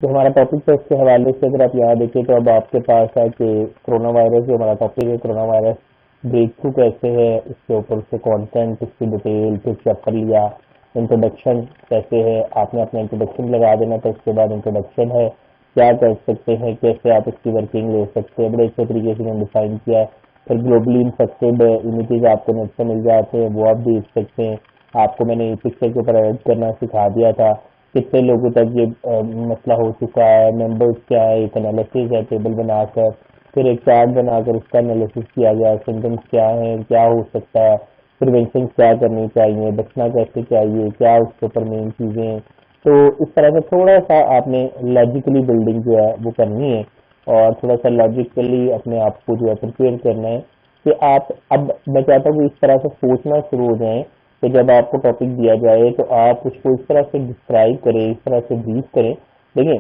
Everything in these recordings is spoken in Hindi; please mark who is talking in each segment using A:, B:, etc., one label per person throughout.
A: जो हमारा टॉपिक है उसके हवाले से अगर आप यहाँ देखें तो अब आपके पास है कि कोरोना वायरस, जो हमारा टॉपिक है कोरोना वायरस ब्रेक थ्रू कैसे है, इसके ऊपर से कंटेंट, इसकी डिटेल, फिर चैप्टर लिया, इंट्रोडक्शन कैसे है, आपने अपना इंट्रोडक्शन लगा देना, तो उसके बाद इंट्रोडक्शन है क्या कर सकते हैं, कैसे आप इसकी वर्किंग ले सकते हैं, बड़े अच्छे तरीके से मैंने डिफाइन किया है। फिर ग्लोबली इन्फेक्टेड इमेजेस आपको नेट से मिल जाते हैं, वो आप देख सकते हैं। आपको मैंने पिक्चर के ऊपर एडिट करना सिखा दिया था, कितने लोगों तक ये मसला हो चुका है, मेंबर्स क्या है, एक एनालिसिस है टेबल बनाकर, फिर एक चार्ट बनाकर उसका एनालिसिस किया गया, सिम्टम्स क्या है, क्या हो सकता है, प्रिवेंशन क्या करनी चाहिए, बचना कैसे चाहिए, क्या उसके ऊपर मेन चीजें हैं। तो इस तरह से थोड़ा सा आपने लॉजिकली बिल्डिंग जो है वो करनी है और थोड़ा सा लॉजिकली अपने आप को जो है प्रिपेयर करना है कि आप, अब मैं चाहता हूँ कि इस तरह से सोचना शुरू हो जाए कि जब आपको टॉपिक दिया जाए तो आप उसको इस तरह से डिस्क्राइब करें, इस तरह से ब्रीफ करें। देखिए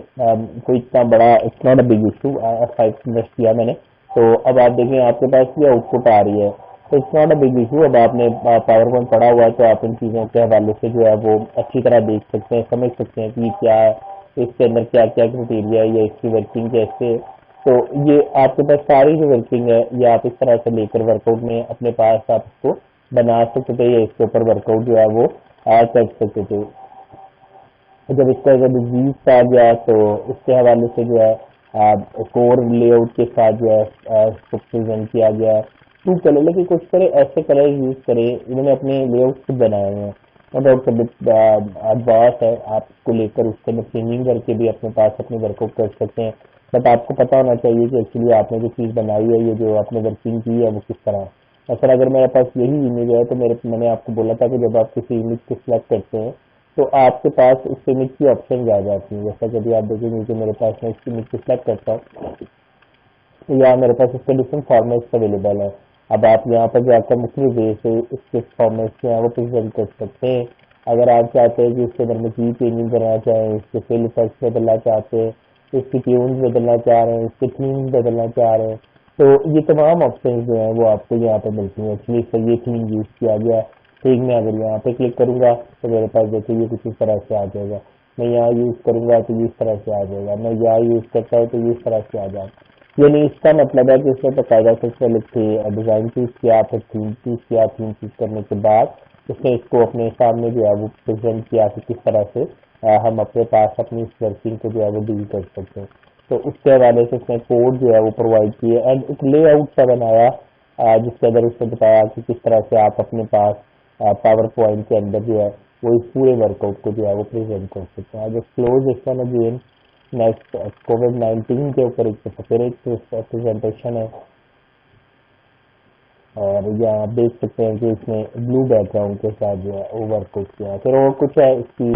A: कोई इतना बड़ा, it's not a big issue, 5 minute किया मैंने, तो अब आप देखें आपके पास ये आउटपुट आ रही है, तो it's not a big issue. अब आपने पावर पॉइंट पढ़ा हुआ है तो आप इन चीज़ों के हवाले से जो है वो अच्छी तरह देख सकते हैं, समझ सकते हैं कि ये क्या है, इसके अंदर क्या क्या क्राइटेरिया है या इसकी वर्किंग कैसे है। तो ये आपके पास सारी जो वर्किंग है ये आप इस तरह से लेकर वर्कआउट में अपने पास आप इसको बना सकते थे या इसके ऊपर वर्कआउट जो है वो कर सकते थे। जब इसका जब डिजीज आ गया तो इसके हवाले से जो है कोर लेआउट के साथ जो है इसको प्रेजेंट किया गया है। टू कलर, लेकिन कुछ करें ऐसे कलर यूज करें, इन्होंने अपने लेआउट खुद बनाए हुए हैं, नो डाउट एडवांस है, आपको लेकर उसके अंदर चेंजिंग करके भी अपने पास अपनी वर्कआउट कर सकते हैं। बट आपको पता होना चाहिए कि एक्चुअली आपने जो चीज़ बनाई है, ये जो आपने वर्किंग की है वो किस तरह है। सर अगर मेरे पास यही इमेज है तो मैंने आपको बोला था कि जब आप किसी इमेज को सिलेक्ट करते हैं तो आपके पास उस इमेज की ऑप्शन आ जाती है। जैसा कभी आप देखेंगे कि मेरे पास मैं इस इमेज को सिलेक्ट करता हूँ तो यहाँ मेरे पास इसके डिफरेंट फॉर्मेट्स अवेलेबल है। अब आप यहाँ पर जाकर मुख्तलिफ वे से इसके फॉर्मेट्स जो है वो प्रेजेंट कर सकते हैं। अगर आप चाहते हैं कि इसके अंदर में की चेंजिंग करना चाहें, इसके फिल इफेक्ट्स बदलना चाहते हैं, इसकी ट्यून्स बदलना चाह रहे हैं, इसके थीम्स बदलना चाह रहे हैं, तो ये तमाम ऑप्शन जो है वो आपको यहाँ पर मिलती हैं। एक्चुअली इसका ये थीम यूज किया गया है। ठीक, मैं अगर यहाँ पे क्लिक करूंगा तो मेरे पास देखिए ये कुछ इस तरह से आ जाएगा। मैं यहाँ यूज करूंगा तो ये इस तरह से आ जाएगा, मैं यहाँ यूज करता हूँ तो ये इस तरह से आ जाएगा। यानी इसका मतलब है कि इसने बकायदा से पहले डिजाइन चूज किया, फिर थीम चूज किया, थीम चूज करने के बाद उसने इसको अपने सामने जो है वो प्रेजेंट किया कि किस तरह से हम अपने पास अपनी इस वर्किंग को जो है वो डील कर सकते हैं। तो उसके हवाले से उसने कोड जो है वो प्रोवाइड किए एंड एक लेआउट सा बनाया जिसके अंदर उसने बताया कि किस तरह से आप अपने पास पावर पॉइंट के अंदर जो है वो इस पूरे वर्कआउट को जो है वो प्रेजेंट कर सकते हैं। Just close this one again. Next कोविड-19 के ऊपर एक फिर एक प्रेजेंटेशन है और यहाँ आप देख सकते हैं कि इसमें ब्लू बैकग्राउंड के साथ जो है वो वर्कआउट किया है। फिर और कुछ है, इसकी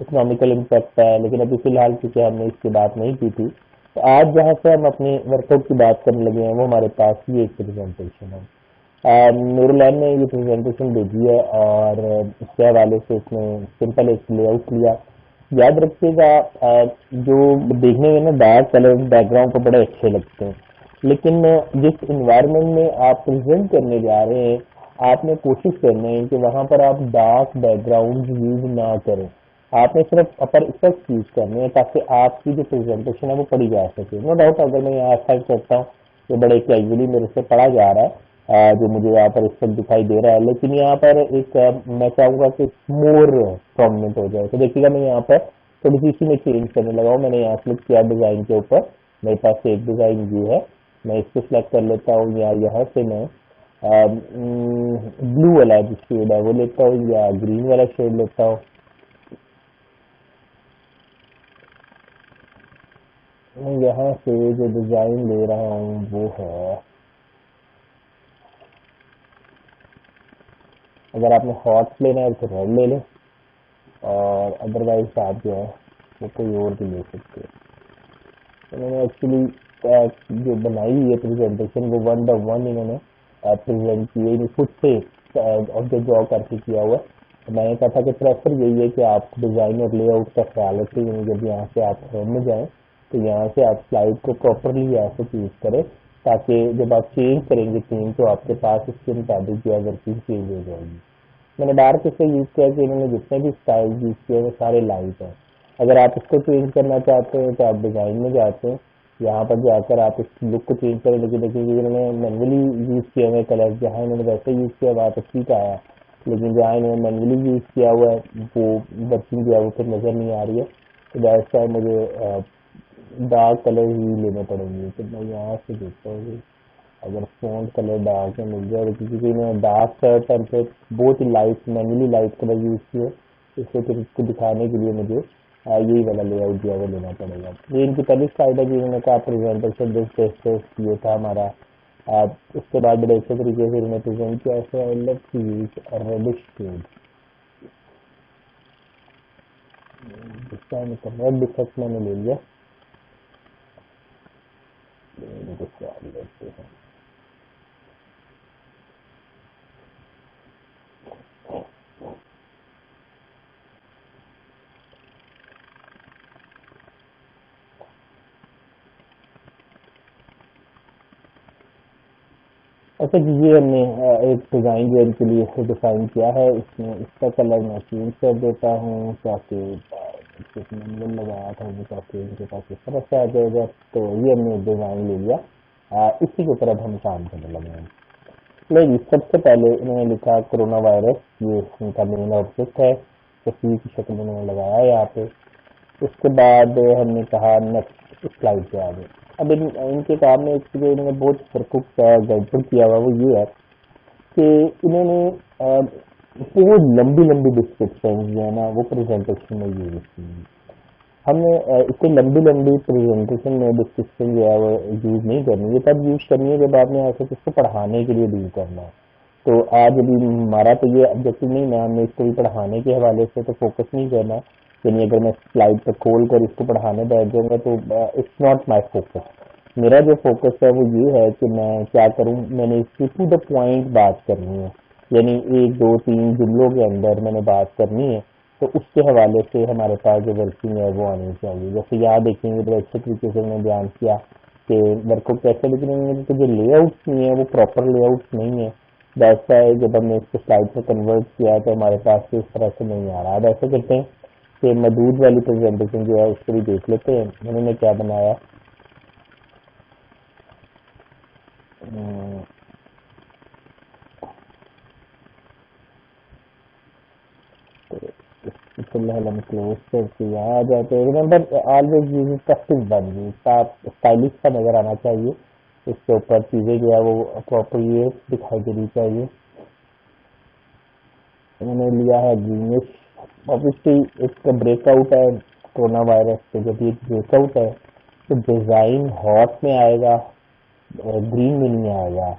A: इकोनॉमिकल इम्पैक्ट है, लेकिन अभी फिलहाल क्योंकि हमने इसकी बात नहीं की थी, तो आज जहाँ से हम अपने वर्कआउट की बात करने लगे हैं वो हमारे पास ये एक प्रेजेंटेशन है। नूरुलैन ने ये प्रेजेंटेशन भेजी है और इसके हवाले से इसने सिंपल एक लेआउट लिया। याद रखिएगा जो देखने में ना डार्क कलर बैकग्राउंड को बड़े अच्छे लगते हैं, लेकिन जिस इन्वायरमेंट में आप प्रेजेंट करने जा रहे हैं आपने कोशिश करनी है कि वहां पर आप डार्क बैकग्राउंड यूज ना करें। आपने सिर्फ अपर इफेक्ट यूज करने हैं ताकि आपकी जो प्रेजेंटेशन है वो पढ़ी जा सके। नो डाउट अगर मैं यहाँ इफेक्ट करता हूँ तो बड़े कैजुअली मेरे से पढ़ा जा रहा है जो मुझे यहाँ पर इस वक्त दिखाई दे रहा है, लेकिन यहाँ पर एक मैं चाहूंगा कि मोर प्रोमिनेंट हो जाए। तो देखिएगा मैं यहाँ पर थोड़ी सी इसी में चेंज करने लगा हूँ। मैंने यहाँ क्लिक किया डिजाइन के ऊपर, मेरे पास से एक डिजाइन व्यू है, मैं इसको सिलेक्ट कर लेता हूँ या यहाँ से मैं ब्लू वाला जो शेड है वो लेता हूँ या ग्रीन वाला शेड लेता हूँ। मैं यहाँ से जो डिजाइन ले रहा हूँ वो है, अगर आपने हॉट लेना है तो रेड ले लें और अदरवाइज आप जो है वो कोई और भी ले सकते हैं। तो मैंने एक्चुअली जो बनाई हुई है प्रेजेंटेशन वो 1:1 इन्होंने प्रेजेंट की है, खुद से ऑब्जेक्ट ड्रॉ करके किया हुआ है। तो मैंने कहा था कि प्रेफर यही है कि आप डिजाइन और लेआउट का ख्याल रखें, जब यहाँ से आप होम में जाएं तो यहाँ से आप स्लाइड को प्रॉपरली यहाँ से चूज करें ताकि जब आप चेंज करेंगे थीम तो आपके पास उसके मुताबिक जो है वर्किंग चेंज हो जाएगी। मैंने डार्क इससे यूज किया कि इन्होंने जितने भी स्टाइल यूज किए वो सारे लाइट हैं। अगर आप इसको चेंज करना चाहते हैं तो आप डिजाइन में जाते हैं, यहाँ पर जाकर आप इस लुक को चेंज करें। लेकिन देखिए इन्होंने मैनुअली यूज किए हुए कलर, जहाँ इन्होंने वैसे यूज किया वहाँ तो ठीक आया, लेकिन जहाँ इन्होंने मैनुअली यूज किया हुआ है वो वर्किंग जो है वो फिर नजर नहीं आ रही है। तो दैट्स व्हाई मुझे डार्क कलर ही लेने पड़ेंगे। तो मैं यहाँ से देखता हूँ अगर फोन कलर डार्क में मिल जाए, क्योंकि इन्होंने डार्क शर्ट और फिर बहुत ही light manually light colour use किए, इससे फिर इसको दिखाने के लिए मुझे यही वाला लेआउट जो है वो लेना पड़ेगा। ये इनकी पहली स्लाइड है जिन्होंने कहा प्रेजेंटेशन दिस टेस्ट ये था हमारा। उसके बाद बड़े अच्छे तरीके से इन्होंने प्रेजेंट किया। ऐसे I love to use reddish shade, जिसका रेड इफेक्ट मैंने ले लिया। लेते हैं अच्छा जी, ये हमने एक डिजाइन जो इनके लिए इसे डिफाइन किया है। इसमें इसका कलर मैं चेंज कर देता हूँ ताकि मैनुअल लगाया था वो ताकि इनके पास इस तरह से आ जाएगा। तो ये हमने डिजाइन ले लिया, इसी के ऊपर अब हम काम करने लगे हैं। नहीं, सबसे पहले इन्होंने लिखा कोरोना वायरस, ये इनका मेन ऑब्जेक्ट है, तस्वीर की शक्ल में इन्होंने लगाया है यहाँ पे। उसके बाद हमने कहा नेक्स्ट स्लाइड पे आ गए। अब इनके काम में एक जो इन्होंने बहुत सरकुक गड़बड़ किया हुआ वो ये है कि इन्होंने बहुत लंबी लंबी डिस्क्रिप्शन जो है ना वो प्रेजेंटेशन में यूज की। हमने इतनी लंबी लंबी प्रेजेंटेशन में डिस्क्रिप्शन जो है वो यूज नहीं करनी है, तब यूज करनी है जब आपने ऐसे इसको पढ़ाने के लिए डील करना है। तो आज अभी हमारा तो ये ऑब्जेक्टिव नहीं है, हमने इसको भी पढ़ाने के हवाले से तो फोकस नहीं करना। यानी अगर मैं स्लाइड पर खोल कर इसको पढ़ाने बैठ जाऊंगा तो इट्स नॉट माय फोकस। मेरा जो फोकस है वो ये है कि मैं क्या करूं, मैंने इसकी टू द पॉइंट बात करनी है, यानी एक दो तीन जुमलों के अंदर मैंने बात करनी है। तो उसके हवाले से हमारे पास जो वर्किंग है वो आनी चाहिए। जैसे यहाँ देखेंगे तो अच्छे तरीके से मैंने बयान किया कि वर्क को कैसे, लेकिन तो जो लेआउट्स नहीं है वो प्रॉपर लेआउट्स नहीं है। वैसा है जब हमने इसको स्लाइड में कन्वर्ट किया तो हमारे पास इस तरह से नहीं आ रहा। अब ऐसे करते हैं कि मौजूद वाली प्रेजेंटेशन जो है उसको भी देख लेते हैं उन्होंने क्या बनाया। फिलहाल हम क्लोज करके यहाँ आ जाते हैं। रिमेंबर ऑलवेज यूज कस्टिंग बन गई, स्टाइलिश का नजर आना चाहिए। इसके ऊपर चीजें जो है वो अप्रोप्रिएट दिखाई देनी चाहिए। उन्होंने लिया है ग्रीनिश, ऑब्वियसली इसका ब्रेकआउट है कोरोना वायरस से। जब ये ब्रेकआउट है तो डिजाइन हॉट में आएगा, ग्रीन में नहीं आएगा।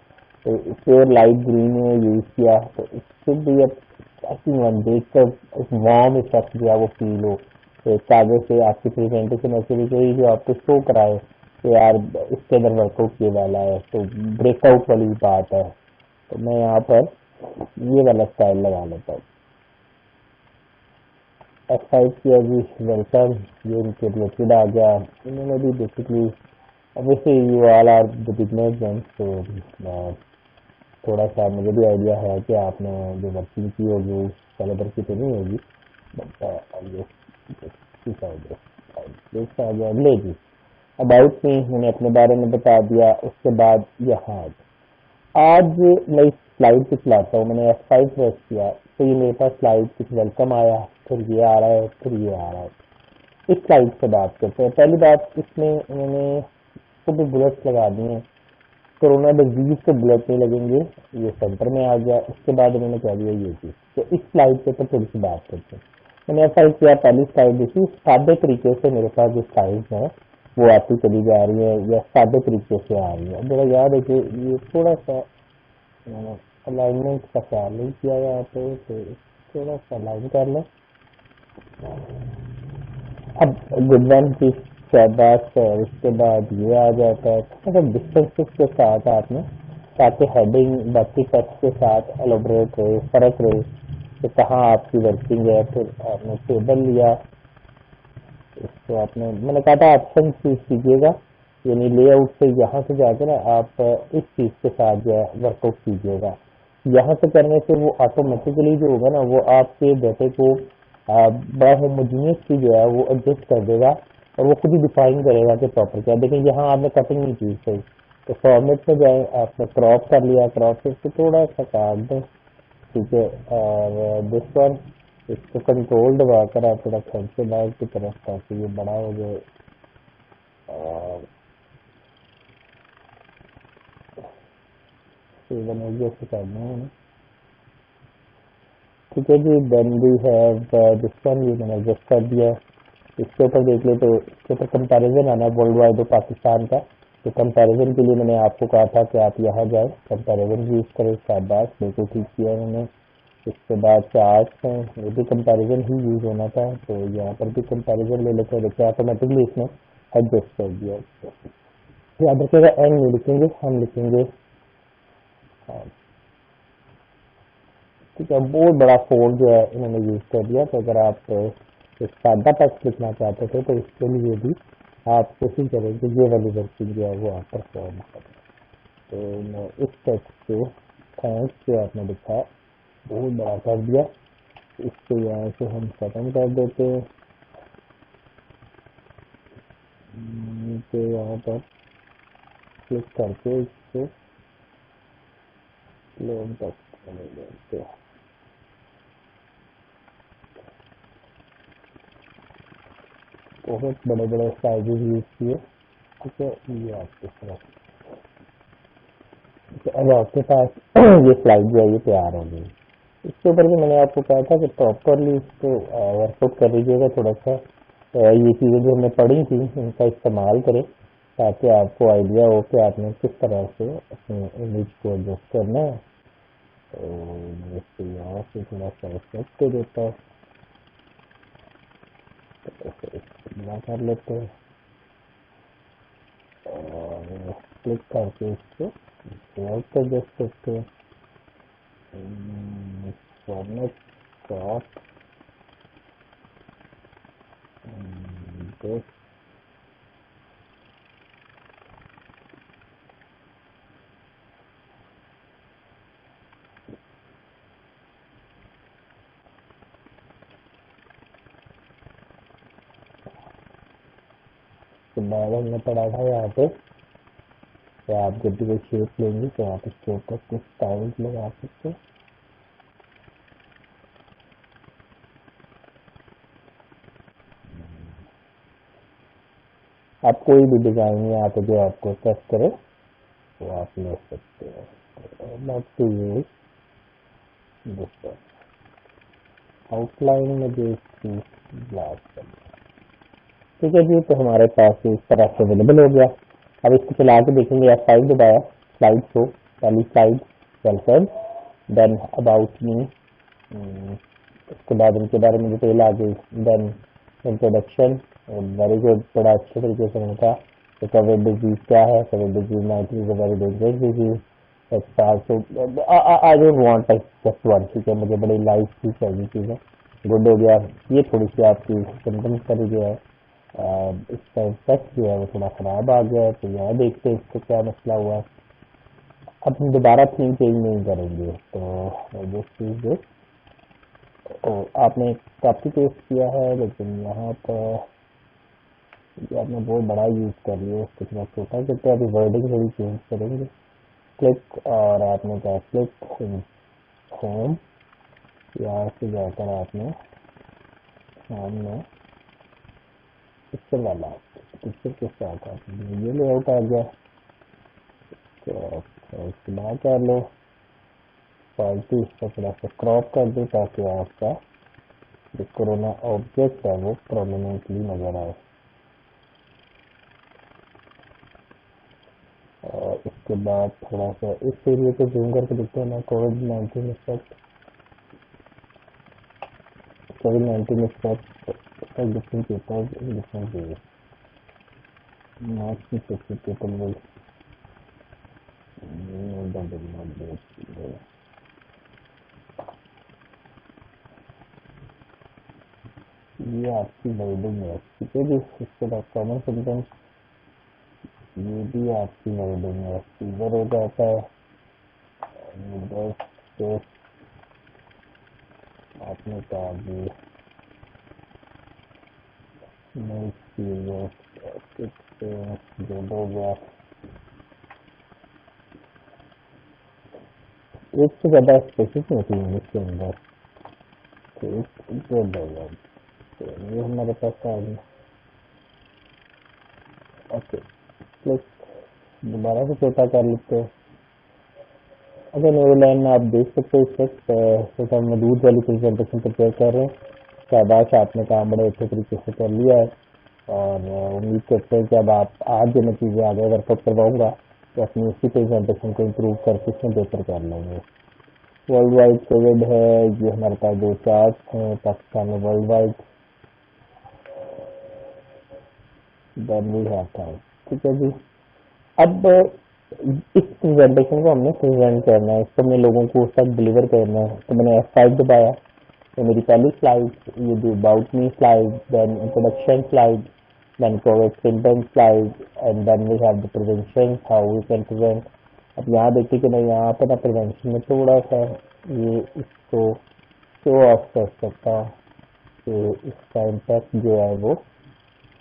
A: तो प्योर लाइट ग्रीन में यूज किया तो इससे भी वन देख कर एक वार्म इफेक्ट जो है वो फील हो। तो कागज से आपकी प्रेजेंटेशन ऐसे भी कोई जो आपको शो कराए तो यार इसके अंदर वर्कआउट किए वाला है, तो ब्रेकआउट वाली बात है। तो मैं यहाँ पर ये वाला स्टाइल लगा लेता हूँ। एक्साइज किया जी, वेलकम, ये इनके रिलेटेड आ गया। इन्होंने भी basically obviously you all are the beginners then, तो थोड़ा सा मुझे भी आइडिया है कि आपने जो वर्किंग की होगी वो कैलिबर की तो नहीं होगी, बट आ गया। ले जी, अबाउट मी मैंने अपने बारे में बता दिया। उसके बाद यहाँ आज मैं इस स्लाइड पे चलाता हूँ, मैंने F5 प्रेस किया तो ये मेरे पास स्लाइड कुछ वेलकम आया, फिर ये आ रहा है, फिर ये आ रहा है। इस स्लाइड से बात करते हैं। पहली बात, इसमें उन्होंने को भी बुलेट्स लगा दी हैं, कोरोना डिजीज के बुलेट नहीं लगेंगे, ये सेंटर में आ गया। उसके बाद उन्होंने कह दिया ये चीज। तो इस स्लाइड पे तो थोड़ी सी बात करते हैं। मैंने F5 किया, पहली स्लाइड इसी सादे तरीके से मेरे पास जो स्लाइड है वो आती चली जा रही है या सादे तरीके से आ रही है। जरा याद है कि ये थोड़ा सा अलाइनमेंट का ख्याल नहीं किया यहाँ पे, तो थोड़ा सा अलाइन कर लें। अब गुडवन की शाबाश है, उसके बाद ये आ जाता है थोड़ा डिस्टेंसेस के साथ आपने, ताकि हेडिंग बाकी टेक्स्ट के साथ एलोबरेट रहे, फर्क रहे कि कहाँ आपकी वर्किंग है। फिर आपने टेबल लिया, इसको आपने मैंने कहा था ऑप्शन चूज कीजिएगा, यानी लेआउट से यहाँ से जाकर ना आप इस चीज के साथ जो है वर्कआउट कीजिएगा। यहाँ से करने से वो ऑटोमेटिकली जो होगा ना वो आपके डाटे को बड़ा होमोजीनियस चीज जो है वो एडजस्ट कर देगा और वो खुद ही डिफाइन करेगा कि प्रॉपर क्या। देखिए यहाँ आपने कटिंग नहीं की सही, तो फॉर्मेट में जाए, आपने क्रॉप कर लिया, क्रॉप से इसको थोड़ा सा काट दें, ठीक है। और दिस वन, इसको कंट्रोल दबाकर आप थोड़ा खींचे बैक की तरफ ताकि ये बड़ा हो जाए। और जैसे करना है, ठीक है जी। Then we have this one, ये मैंने एडजस्ट कर दिया। इसके ऊपर देख ले तो इसके ऊपर कंपैरिजन आना वर्ल्ड वाइड और पाकिस्तान का। तो कंपैरिजन के लिए मैंने आपको कहा था कि आप यहाँ जाए, कंपैरिजन यूज करें, शाबाश, बिल्कुल ठीक किया उन्होंने। इसके बाद चार्ट हैं, ये भी कंपैरिजन ही यूज होना था, तो यहाँ पर भी कंपैरिजन ले लेते हैं। देखिए ऑटोमेटिकली इसने एडजस्ट कर दिया। याद रखिएगा एन नहीं लिखेंगे, हम लिखेंगे, हाँ, ठीक है। बहुत बड़ा फोल्ड जो है इन्होंने यूज कर दिया। तो अगर आप एक सादा टेक्स्ट लिखना चाहते थे तो इसके लिए भी आप कोशिश करें कि ये वाली वर्किंग जो है वो आप परफॉर्म करें। तो मैं इस टेक्स्ट को थैंक्स जो आपने लिखा बहुत बड़ा कर दिया, इसको यहाँ से हम खत्म कर देते हैं। तो यहाँ पर क्लिक करके इसको प्लेन टेक्स्ट बना देते हैं। बहुत बड़े बड़े साइजेस यूज किए, ठीक है। ये आपके तरफ, तो अब आपके पास ये स्लाइड जो है ये तैयार हो गई। इसके ऊपर भी मैंने आपको कहा था कि प्रॉपरली इसको वर्कआउट कर लीजिएगा थोड़ा सा। ये चीज़ें जो हमने पढ़ी थी इनका इस्तेमाल करें ताकि आपको आइडिया हो कि आपने किस तरह से अपने इमेज को एडजस्ट करना है। तो मैं इसको यहाँ से थोड़ा सा इफेक्ट दे देता हूँ, तो ऐसे बड़ा कर लेते हैं और क्लिक करके इसको एडजस्ट करते हैं। फॉर्मेट क्रॉप this तो बाद हमने पढ़ा था यहाँ पे, तो आप जब भी कोई शेप लेंगे तो आप इसके ऊपर कुछ स्टाइल्स लगा सकते हैं। आप कोई भी डिजाइन यहाँ पे जो आपको सेट करे तो आप ले सकते हैं। Not to use this outline में जो इसकी ब्लैक कर, ठीक है जी। तो हमारे पास इस तरह से अवेलेबल हो गया। अब इसको चला के देखेंगे, आप साइड दबाया, स्लाइड शो, पहली slide welcome, then about me, उसके बाद इनके बारे में डिटेल आ गई, देन इंट्रोडक्शन, वेरी गुड, बड़ा अच्छे तरीके से उनका कोविड डिजीज क्या है, Covid disease 19 is a very dangerous disease, I don't want just one, ठीक है, मुझे बड़ी लाइफ की चाहिए चीज़ें। गुड हो गया। ये थोड़ी सी आपकी सिम्टम्स करी जो है, इसका इफेक्ट जो है वो थोड़ा खराब आ गया है, तो यहाँ देखते हैं इसको क्या मसला हुआ है। अब हम दोबारा थीम चेंज नहीं करेंगे, तो दिस चीज आपने कॉपी पेस्ट किया है, लेकिन यहाँ पर ये आपने बहुत बड़ा यूज कर लिया, इसको थोड़ा छोटा करते हैं। अभी वर्डिंग थोड़ी चेंज करेंगे। क्लिक, और आपने कहा क्लिक होम, यहाँ से जाकर आपने सामने पिक्चर वाला, पिक्चर के साथ आपने ये लेआउट आ गया, तो इस्तेमाल कर लो। क्वालिटी इसका थोड़ा सा क्रॉप कर दो ताकि आपका जो कोरोना ऑब्जेक्ट है वो प्रोमिनेंटली नजर आए। और इसके बाद थोड़ा सा इस एरिया को जूम करके देखते हैं ना, कोविड-19 effect, covid effect different people in different ways, not people will ये आपकी वर्डिंग है, ठीक है जी। इसके बाद कॉमन सेंटेंस, ये भी आपकी वर्डिंग है, फीवर हो जाता है, आपने कहा कि हो गया, एक से ज्यादा स्पेसिस नहीं होती इंग्लिश के अंदर, तो एक good हो गया। तो ये हमारे पास आ गया। ओके, क्लिक, दोबारा से छोटा कर लेते हैं। अगर न्यू लाइन में आप देख सकते हो इस वक्त हम मदूद वाली प्रेजेंटेशन प्रिपेयर कर रहे हैं। शाबाश, आपने काम बड़े अच्छे तरीके से कर लिया है और उम्मीद करते हैं कि अब आप आज जो मैं चीज़ें आगे वर्कआउट करवाऊंगा तो अपनी उसी प्रेजेंटेशन को इम्प्रूव करके इसमें बेहतर कर लेंगे। वर्ल्ड वाइड कोविड है, ये हमारे पास 2 चार्ट हैं, पाकिस्तान में world wide, then we have time. ठीक है जी, अब इस प्रेजेंटेशन को हमने प्रेजेंट करना है, इसको हमने लोगों को उस तक डिलीवर करना है। तो मैंने F5 दबाया, तो मेरी पहली स्लाइड ये जो about me slide, then introduction slide, then COVID symptoms slide, and then we have the prevention, how we can prevent. अब यहाँ देखिए कि मैं यहाँ पर ना प्रिवेंशन में थोड़ा सा ये इसको शो ऑफ कर सकता हूँ कि इसका इम्पैक्ट जो है वो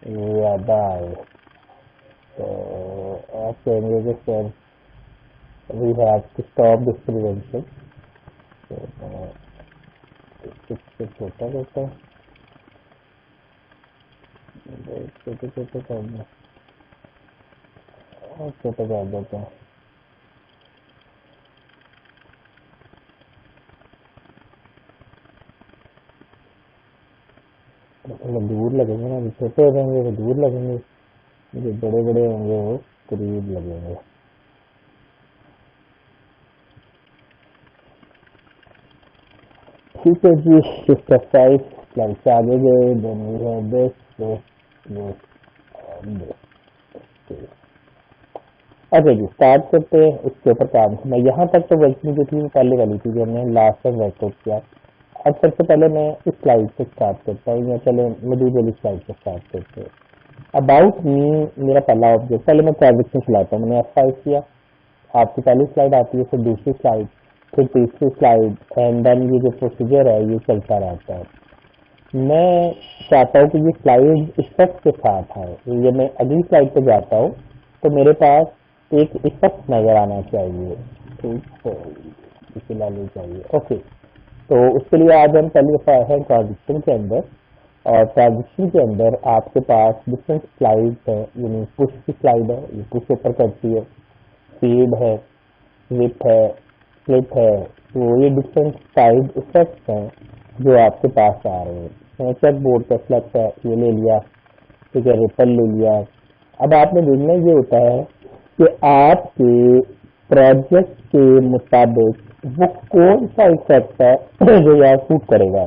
A: ज़्यादा आए। तो आप कहेंगे कि sir we have to stop this prevention, तो इसको छोटा करता हूँ, छोटे छोटे करना और छोटा कर देता हूँ। दूर लगेंगे ना, छोटे हो जाएंगे वो दूर लगेंगे, जो बड़े बड़े होंगे वो करीब लगेंगे। ठीक है जी, शिफ्ट F5 स्लाइड से आगे गए, देन वी हैव दिस। अच्छा जी, स्टार्ट करते हैं इसके ऊपर काम करना। यहाँ तक तो वर्किंग जो थी वो पहले वाली थी जो हमने लास्ट टाइम वर्कआउट किया। अब सबसे पहले मैं इस स्लाइड से स्टार्ट करता हूँ, या चले मौजूद वाली स्लाइड से स्टार्ट करते हैं। अबाउट मी मेरा पहला ऑब्जेक्ट, पहले मैं ट्रांजेक्शन चलाता हूँ, मैंने F5 किया, आपकी पहली स्लाइड आती है, फिर दूसरी स्लाइड, फिर तीसरी स्लाइड, एंड देन ये जो प्रोसीजर है ये चलता रहता है। मैं चाहता हूँ कि ये स्लाइड इफेक्ट के साथ आए, ये मैं अगली स्लाइड पे जाता हूँ तो मेरे पास एक इफेक्ट नजर आना चाहिए। फिलहाल नहीं चाहिए। ओके, तो उसके लिए आज हम पहले दफा है ट्रांजिशन के अंदर, और ट्रांजिशन के अंदर आपके पास डिफरेंट स्लाइड है, यानी पुश की स्लाइड है, ये पुश ऊपर करती है, फीड है, स्विप है, स्प्लिट है। तो ये डिफरेंट साइड इफेक्ट्स हैं जो आपके पास आ रहे हैं। चेक बोर्ड का फ्लक्स है, ये ले लिया, ठीक है, रिपल ले लिया। अब आपने देखना ये होता है कि आपके प्रोजेक्ट के मुताबिक वो कौन सा इफेक्ट है जो यहाँ सूट करेगा।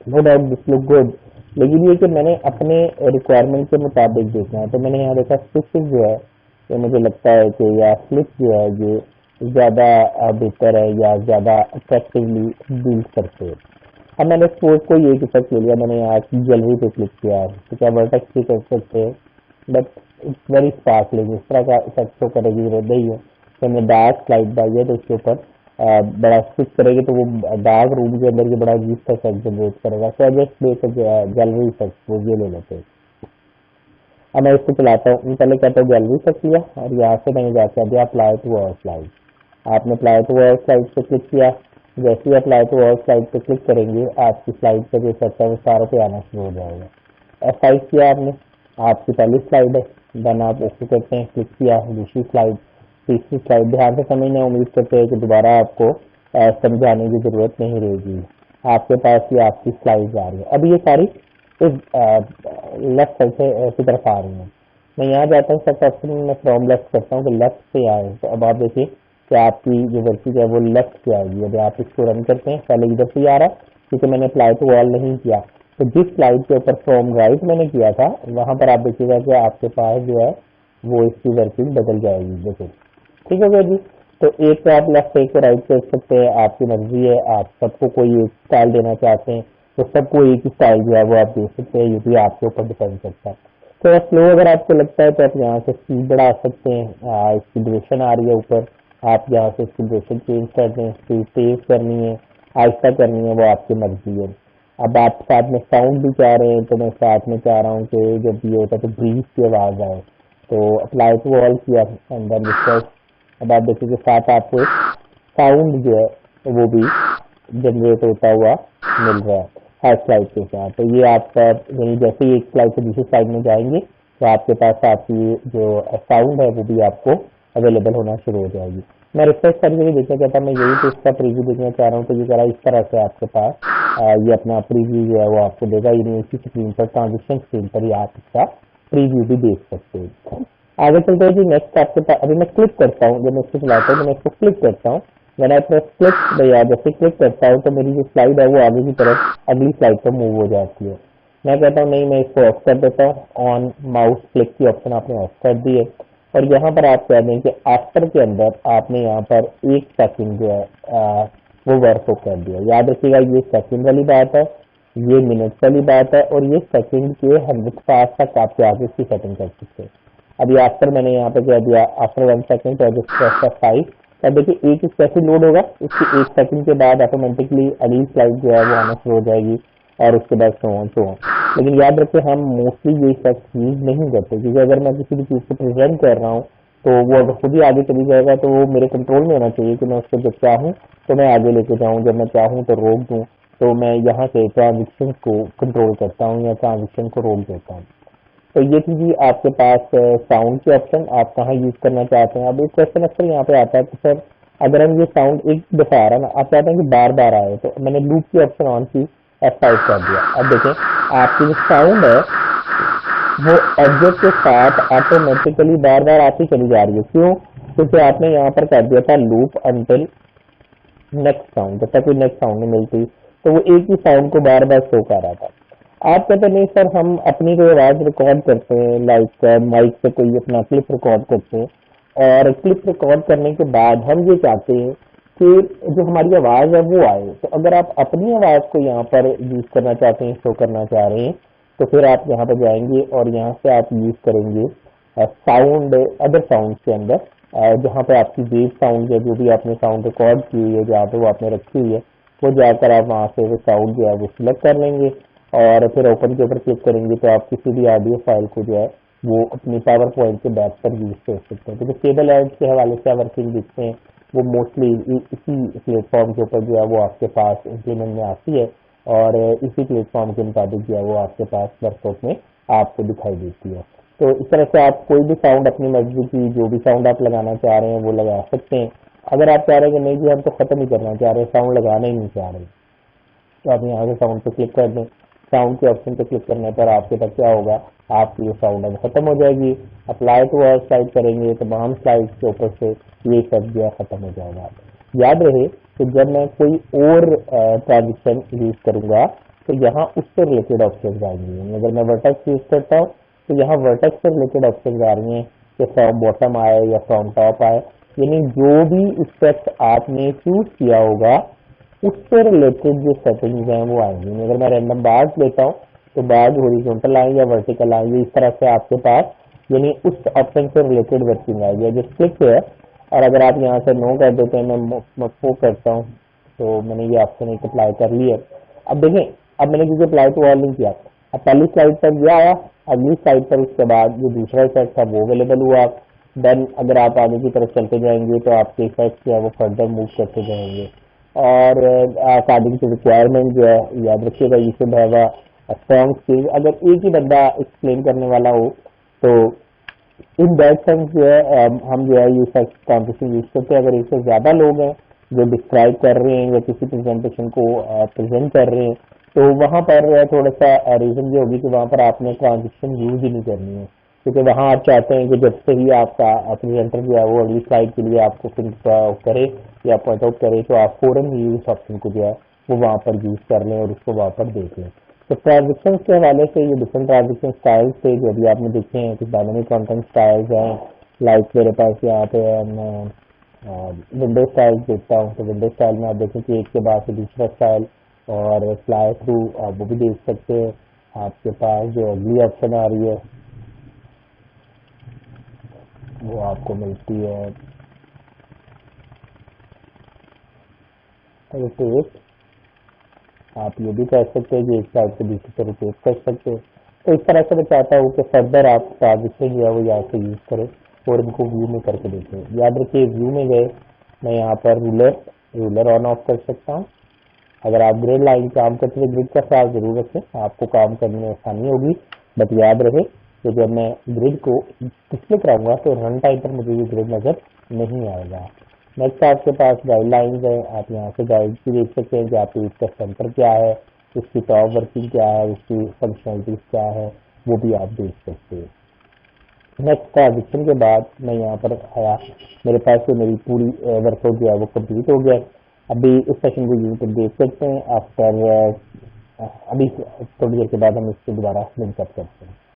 A: No doubt this look good, लेकिन ये कि मैंने अपने रिक्वायरमेंट के मुताबिक देखना है। तो मैंने यहाँ देखा स्विचेस जो है, तो मुझे लगता है कि या फ्लिप जो है ये ज्यादा बेहतर है या ज्यादा अट्रैक्टिवली डील करते हैं। अब मैंने सपोज को ये इफेक्ट ले लिया, मैंने यहाँ की गैलरी पे क्लिक किया है, तो क्या वर्टेक्स भी कर सकते हैं, बट इट्स वेरी स्पार्कलिंग, इस तरह का इफेक्ट तो करने की जरूरत नहीं है। तो हमने डार्क स्लाइड बाई है, तो इसके ऊपर बड़ा स्विच करेंगे तो वो डार्क रूम के अंदर ये बड़ा अजीब सा इफेक्ट जनरेट करेगा। तो जस्ट बेस गैलरी इफेक्ट वो ये ले लेते हैं। अब मैं इसको चलाता हूँ, पहले कहता हूँ गैलरी तक लिया, और यहाँ से मैंने जाकर दिया अप्लाई टू ऑल स्लाइड। आपने अप्लाई टू ऑल स्लाइड पे क्लिक किया, जैसे ही अप्लाई टू ऑल स्लाइड पे क्लिक करेंगे आपकी स्लाइड का जो इफेक्ट है वो सारों पे आना शुरू हो जाएगा। F5 किया आपने, आपकी पहली स्लाइड है, देन आप ओके करते हैं, क्लिक किया, दूसरी स्लाइड, तीसरी स्लाइड। ध्यान से समझना, उम्मीद करते हैं कि दोबारा आपको समझाने की जरूरत नहीं रहेगी। आपके पास ये आपकी स्लाइड आ रही है। अब ये सारी लेफ्ट साइड से की तरफ आ रही है। मैं यहाँ जाता हूँ, सब ऑप्शन में फ्रॉम लेफ्ट करता हूँ कि लेफ्ट से आए। तो अब आप देखिए कि आपकी जो वर्किंग है वो लेफ्ट से आएगी। अभी आप इसको रन करते हैं, पहले इधर से आ रहा है क्योंकि मैंने अप्लाई टू ऑल नहीं किया। तो जिस स्लाइड के ऊपर फ्रॉम राइट मैंने किया था वहां पर आप देखिएगा कि आपके पास जो है वो इसकी वर्किंग बदल जाएगी। देखिए, ठीक हो गया जी। तो एक तो आप लेफ्ट एक राइट कर सकते हैं, आपकी मर्जी है। आप सबको कोई एक स्टाइल देना चाहते हैं तो सबको एक ही स्टाइल जो है वो आप दे सकते हैं, ये भी आपके ऊपर डिपेंड करता है। तो स्लो अगर आपको लगता है तो आप यहाँ से स्पीड बढ़ा सकते हैं। इसकी ड्यूरेशन आ रही है ऊपर, आप यहाँ से इसकी ड्यूरेशन चेंज कर दें, स्पीड तेज करनी है, आहिस्ता करनी है, वो आपकी मर्जी है। अब आप साथ में साउंड भी चाह रहे हैं, तो मैं साथ में चाह रहा हूँ कि जब ये होता है तो ब्रीज की आवाज आए, तो अप्लाई टू ऑल किया एंड देन रिफ्रेश। अब आप देखिए कि साथ आपको एक साउंड जो है वो भी जनरेट होता हुआ मिल रहा है हर स्लाइड के साथ। तो ये आपका यानी जैसे ही एक स्लाइड से दूसरी स्लाइड में जाएंगे तो आपके पास आपकी जो साउंड है वो भी आपको अवेलेबल होना शुरू हो जाएगी। मैं रिफ्रेश करके भी देखना चाहता हूँ, मैं यही तो इसका प्रीव्यू देखना चाह रहा हूँ, तो ये जरा इस तरह से आपके पास ये अपना प्रीव्यू जो है वो आपको देगा। यानी इसी स्क्रीन पर ट्रांजिशन स्क्रीन पर ही आप इसका प्रीव्यू भी देख सकते हैं। आगे चलते हैं जी नेक्स्ट आपके पास, अभी मैं क्लिक करता हूँ, जब मैं इसको चलाता हूँ तो मैं इसको क्लिक करता हूँ। मैंने अपना क्लिक भैया जैसे क्लिक करता हूँ तो मेरी जो स्लाइड है वो आगे की तरफ अगली स्लाइड पर मूव हो जाती है। मैं कहता हूँ नहीं, मैं इसको ऑफ कर देता हूँ। ऑन माउस क्लिक की ऑप्शन आपने ऑफ कर दी है और यहाँ पर आप कह दें कि आफ्टर के अंदर आपने यहाँ पर 1 सेकंड जो है वो वर्क को कर दिया। याद रखिएगा ये सेकंड वाली बात है, ये मिनट वाली बात है, और ये सेकंड के 100 पास तक आपके आगे इसकी सेटिंग कर सकते हैं। अभी आफ्टर मैंने यहाँ पे कह दिया आफ्टर 1 सेकंड और जस्ट 5। अब देखिए एक कैसे लोड होगा, उसके 1 सेकंड के बाद ऑटोमेटिकली अगली स्लाइड जो है वो आना शुरू हो जाएगी और उसके बाद सो ऑन सो ऑन। लेकिन याद रखिए हम मोस्टली ये इफेक्ट यूज नहीं करते, क्योंकि अगर मैं किसी भी चीज को प्रेजेंट कर रहा हूँ तो वो अगर खुद ही आगे चली जाएगा तो वो मेरे कंट्रोल में होना चाहिए कि मैं उसको जब चाहूँ तो मैं आगे लेके जाऊँ, जब मैं चाहूँ तो रोक दूँ। तो मैं यहाँ से ट्रांजेक्शन को कंट्रोल करता हूँ या ट्रांजेक्शन को रोक देता हूँ। तो ये थी जी आपके पास साउंड के ऑप्शन, आप कहाँ यूज करना चाहते हैं। अब एक क्वेश्चन अक्सर यहाँ पे आता है कि सर अगर हम ये साउंड एक दफा आ रहा है ना, आप चाहते हैं कि बार बार आए, तो मैंने लूप की ऑप्शन ऑन की, F5 कर दिया। अब देखें आपकी जो साउंड है वो ऑब्जेक्ट के साथ ऑटोमेटिकली बार बार आती चली जा रही है। क्यों? क्योंकि आपने यहाँ पर कर दिया था लूप अंटिल नेक्स्ट साउंड, जब तक कोई नेक्स्ट साउंड नहीं मिलती तो वो एक ही साउंड को बार बार शो कर रहा था। आप कहते नहीं सर हम अपनी कोई आवाज रिकॉर्ड करते हैं, लाइक माइक से कोई अपना क्लिप रिकॉर्ड करते हैं, और क्लिप रिकॉर्ड करने के बाद हम ये चाहते हैं कि जो हमारी आवाज है वो आए। तो अगर आप अपनी आवाज को यहाँ पर यूज करना चाहते हैं, शो करना चाह रहे हैं, तो फिर आप यहाँ पर जाएंगे और यहाँ से आप यूज करेंगे साउंड अदर साउंड के अंदर, जहाँ पे आपकी वेव साउंड है, जो भी आपने साउंड रिकॉर्ड की हुई है, जहाँ पे वो आपने रखी हुई है, वो जाकर आप वहाँ से वो साउंड जो है वो सिलेक्ट कर लेंगे और फिर ओपन के ऊपर क्लिक करेंगे तो आप किसी भी ऑडियो फाइल को जो है वो अपनी पावर पॉइंट के बैक पर यूज कर सकते हैं। तो जो केबल एड के हवाले से वर्किंग दिखते हैं वो मोस्टली इसी प्लेटफॉर्म के ऊपर जो है वो आपके पास इम्प्लीमेंट में आती है और इसी प्लेटफॉर्म के मुताबिक जो है वो आपके पास वर्कआउट में आपको दिखाई देती है। तो इस तरह से आप कोई भी साउंड अपनी मर्जी की जो भी साउंड आप लगाना चाह रहे हैं वो लगा सकते हैं। अगर आप चाह रहे हैं कि नहीं जी हम तो खत्म ही करना चाह रहे हैं, साउंड लगाना ही नहीं चाह रहे, तो आप यहाँ से साउंड पे क्लिक कर दें। साउंड के ऑप्शन पे क्लिक करने पर आपके पास क्या होगा, आपकी ये साउंड अब खत्म हो जाएगी। अप्लाई टू ऑल स्लाइड करेंगे तो तमाम स्लाइड के ऊपर से ये इफेक्ट जो है खत्म हो जाएगा। याद रहे कि जब मैं कोई और ट्रांजिशन यूज करूंगा तो यहाँ उससे रिलेटेड ऑप्शन आएंगे। अगर मैं वर्टेक्स यूज करता हूँ तो यहाँ वर्टेक्स से रिलेटेड ऑप्शन आ रही हैं कि फ्रॉम बॉटम आए या फ्रॉम टॉप आए, यानी जो भी इफेक्ट आपने चूज किया होगा उससे रिलेटेड जो सेटिंग्स हैं वो आएंगी। अगर मैं रैंडम बार्स लेता हूँ तो बार्स हॉरिजॉन्टल आए या वर्टिकल आए, इस तरह से आपके पास यानी उस ऑप्शन से रिलेटेड वर्किंग आएगी। जो क्लिक है और अगर आप यहाँ से नो कर देते हैं, मैं वो करता हूँ तो मैंने ये ऑप्शन एक अप्लाई कर लिया। अब देखें, अब मैंने क्योंकि अप्लाई टू ऑल नहीं किया, अब पहली स्लाइड पर ये आया, अगली स्लाइड पर उसके बाद जो दूसरा इफेक्ट था वो अवेलेबल हुआ। देन अगर आप आगे की तरफ चलते जाएंगे तो आपके इफेक्ट जो है वो फर्दर मूव करते जाएंगे और अकॉर्डिंग टू रिक्वायरमेंट जो है, याद रखिएगा you should have a strong skill. अगर एक ही बंदा एक्सप्लेन करने वाला हो तो इन दैट सेंस जो है हम जो है ये इफेक्ट ट्रांजिशन यूज करते हैं। अगर एक से ज्यादा लोग हैं जो डिस्क्राइब कर रहे हैं या किसी प्रेजेंटेशन को प्रेजेंट कर रहे हैं तो वहां पर थोड़ा सा रीजन ये होगी कि वहां पर आपने ट्रांजिशन यूज ही नहीं करनी है, क्योंकि वहां आप चाहते हैं कि जब से ही आपका प्रेजेंटर जो है वो अगली स्लाइड के लिए आपको करे या पॉइंट आउट करे तो आप फौरन ही उस ऑप्शन को जो है वो वहां पर यूज कर लें और उसको वहां पर देख लें। तो ट्रांजेक्शन के हवाले से ये डिफरेंट ट्रांजेक्शन स्टाइल्स थे जो अभी आपने देखे हैं, कुछ डायनामिक कंटेंट स्टाइल्स हैं। लाइक मेरे पास यहाँ पे विंडो स्टाइल देखता हूँ तो विंडो स्टाइल में आप देखें कि एक के बाद से दूसरा स्टाइल और फ्लाई थ्रू आप वो भी देख सकते हैं। आपके पास जो अगली ऑप्शन आ रही है वो आपको मिलती है रिपीट आप ये भी कर सकते हैं कि एक साइड से दूसरी तरफ रोटेट कर सकते हैं। तो इस तरह से मैं चाहता हूँ कि फर्दर आप ट्रांजिशन जो है वो यहाँ से यूज करें और इनको व्यू में करके देखें। याद रखिए व्यू में गए, मैं यहाँ पर रूलर ऑन ऑफ कर सकता हूँ। अगर आप ग्रिड लाइन काम करते हुए ग्रिड का ख्याल जरूर रखें, आपको काम करने में आसानी होगी। बट याद रहे कि जब मैं ग्रिड को डिस्प्ले कराऊंगा तो रन टाइम पर मुझे ये ग्रिड नजर नहीं आएगा। नेक्स्ट आपके पास गाइडलाइंस है, आप यहाँ से गाइड भी देख सकते हैं कि आपके इसका सेंटर क्या है, इसकी टॉप वर्किंग क्या है, इसकी फंक्शनलिटीज क्या है, वो भी आप देख सकते हैं। नेक्स्ट ट्रांजेक्शन के बाद मैं यहाँ पर आया, मेरे पास तो मेरी पूरी वर्कआउट जो है वो कंप्लीट हो गया। अभी इस सेशन को यूं पर देख सकते हैं। आफ्टर अभी थोड़ी देर के बाद हम इसको दोबारा लिंक अप करते हैं।